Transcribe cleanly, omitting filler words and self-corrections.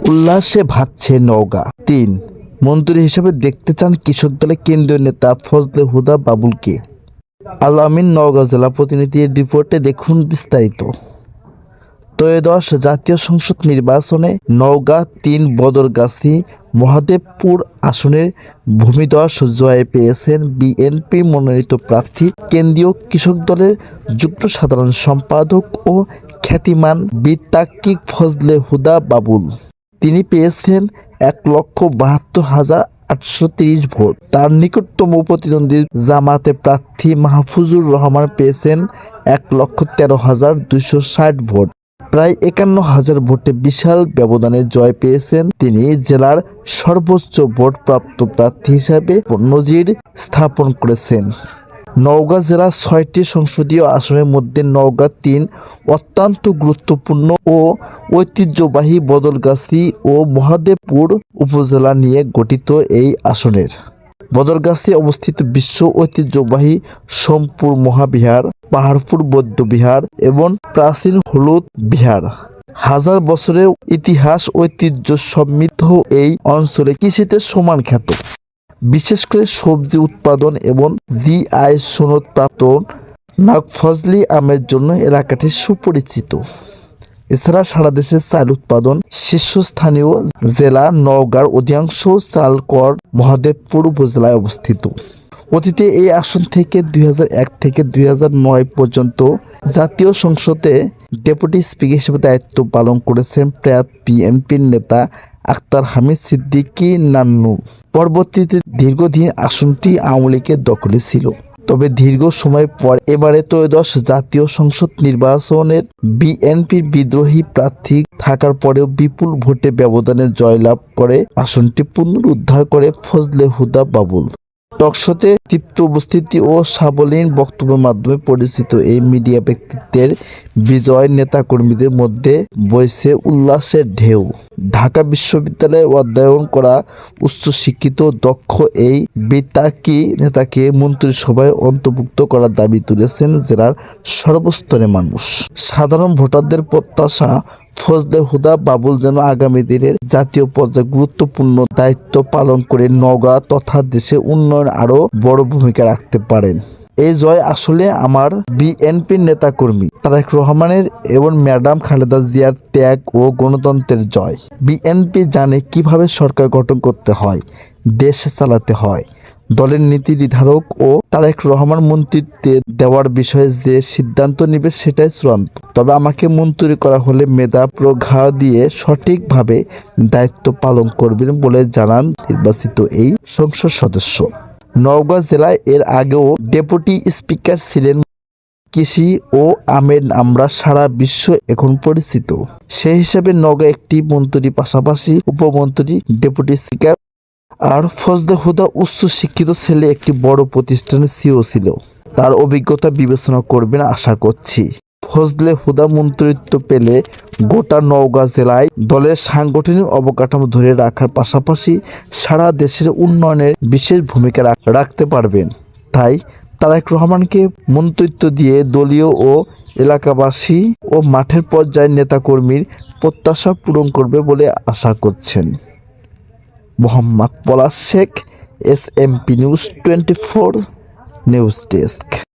উল্লাসে ভাসছে নওগাঁ। ৩. মন্ত্রী হিসেবে দেখতে চান কৃষক দলের কেন্দ্রীয় নেতা ফজলে হুদা বাবুলকে। আল আমিন নওগাঁ জেলা প্রতিনিধির রিপোর্টে দেখুন বিস্তারিত। ত্রয়োদশ জাতীয় সংসদ নির্বাচনে নওগাঁ ৩ বদরগাছি মহাদেবপুর আসনের ভূমিধস জয় পেয়েছেন বিএনপি মনোনীত প্রার্থী কেন্দ্রীয় কৃষক দলের যুগ্ম সাধারণ সম্পাদক ও খ্যাতিমান বিতার্কিক ফজলে হুদা বাবুল। তিনি পেয়েছেন ১,৭২,৮৩০ ভোট। তার নিকটতম প্রতিদ্বন্দ্বী জামাতে প্রার্থী মাহফুজুর রহমান পেয়েছেন ১,১৩,২৬০ ভোট। প্রায় ৫১,০০০ ভোটে বিশাল ব্যবধানে জয় পেয়েছেন তিনি। জেলার সর্বোচ্চ ভোট প্রাপ্ত প্রার্থী হিসাবে নজির স্থাপন করেছেন। নওগাঁ জেলার ৬টি সংসদীয় আসনের মধ্যে নওগাঁ ৩ অত্যন্ত গুরুত্বপূর্ণ ও ঐতিহ্যবাহী বদলগাছি ও মহাদেবপুর উপজেলা নিয়ে গঠিত। এই আসনের বদরগাছি অবস্থিত বিশ্ব ঐতিহ্যবাহী সোমপুর মহাবিহার, পাহাড়পুর বৌদ্ধ বিহার এবং প্রাচীন হলুদ বিহার। হাজার বছরের ইতিহাস ঐতিহ্য সমৃদ্ধ এই অঞ্চলে কৃষিতে সমান খ্যাত। বিশেষ করে সবজি উৎপাদন এবং জিআই সনদপ্রাপ্ত নাগফজলি আমের জন্য এলাকাটি সুপরিচিত। এছাড়া সারা দেশে চাল উৎপাদন শীর্ষস্থানীয় জেলা নওগাঁর অধিকাংশ চাল কর মহাদেবপুর উপজেলায় অবস্থিত। অতীতে এই আসন থেকে ২০০১ থেকে ২০০৯ পর্যন্ত জাতীয় সংসদে ডেপুটি স্পিকার হিসেবে দায়িত্ব পালন করেছেন প্রয়াত বিএনপির নেতা আখতার হামিদ সিদ্দিকী নান্নু। পরবর্তীতে দীর্ঘদিন আসনটি আওয়ামী লীগের দখলে ছিল। তবে দীর্ঘ সময় পর এবারে ত্রয়োদশ জাতীয় সংসদ নির্বাচনের বিএনপির বিদ্রোহী প্রার্থী থাকার পরেও বিপুল ভোটে ব্যবধানে জয়লাভ করে আসনটি পুনরুদ্ধার করে ফজলে হুদা বাবুল। টকশোতে তীব্র উপস্থিতি ও সাবলীল বক্তব্যের মাধ্যমে পরিচিত এই মিডিয়া ব্যক্তিত্বের বিজয় নেতাকর্মীদের মধ্যে বইছে উল্লাসের ঢেউ। ঢাকা বিশ্ববিদ্যালয়ে অধ্যয়ন করা উচ্চশিক্ষিত দক্ষ এই বিতার্কী নেতাকে মন্ত্রিসভায় অন্তর্ভুক্ত করার দাবি তুলেছেন জেলার সর্বস্তরের মানুষ। সাধারণ ভোটারদের প্রত্যাশা ফজলে হুদা বাবুল যেন আগামী দিনের জাতীয় পর্যায়ে গুরুত্বপূর্ণ দায়িত্ব পালন করে নওগাঁ তথা দেশের উন্নয়ন আরও বড় ভূমিকা রাখতে পারেন। এই জয় আসলে আমার বিএনপির নেতাকর্মী তারেক রহমানের এবং ম্যাডাম খালেদা জিয়ার ত্যাগ ও গণতন্ত্রের জয়। বিএনপি জানে কিভাবে সরকার গঠন করতে হয়, দেশ চালাতে হয়। দলের নীতি নির্ধারক ও তারেক রহমান মন্ত্রিত্বে দেওয়ার বিষয়ে যে সিদ্ধান্ত নেবে সেটাই চূড়ান্ত। তবে আমাকে মন্ত্রী করা হলে মেধা প্রজ্ঞা দিয়ে সঠিকভাবে দায়িত্ব পালন করবেন বলে জানান নির্বাচিত এই সংসদ সদস্য। নওগাঁ জেলায় এর আগেও ডেপুটি স্পিকার ছিলেন। কৃষি ও আমের আমরা সারা বিশ্ব এখন পরিচিত। সেই হিসাবে নওগাঁ একটি মন্ত্রী পাশাপাশি উপমন্ত্রী, ডেপুটি স্পিকার আর ফজলে হুদা উচ্চ শিক্ষিত ছেলে একটি বড় প্রতিষ্ঠানের সিইও ছিল। তার অভিজ্ঞতা বিবেচনা করবেন আশা করছি। ফজলে হুদা মন্ত্রিত্ব পেলে গোটা নওগাঁ জেলায় দলের সাংগঠনিক অবকাঠামো ধরে রাখার পাশাপাশি সারা দেশের উন্নয়নের বিশেষ ভূমিকা রাখতে পারবেন। তাই তারেক রহমানকে মন্ত্রিত্ব দিয়ে দলীয় ও এলাকাবাসী ও মাঠের পর্যায়ের নেতাকর্মীর প্রত্যাশা পূরণ করবে বলে আশা করছেন। Mohammad Palash Sheikh, SMP news 24 news desk.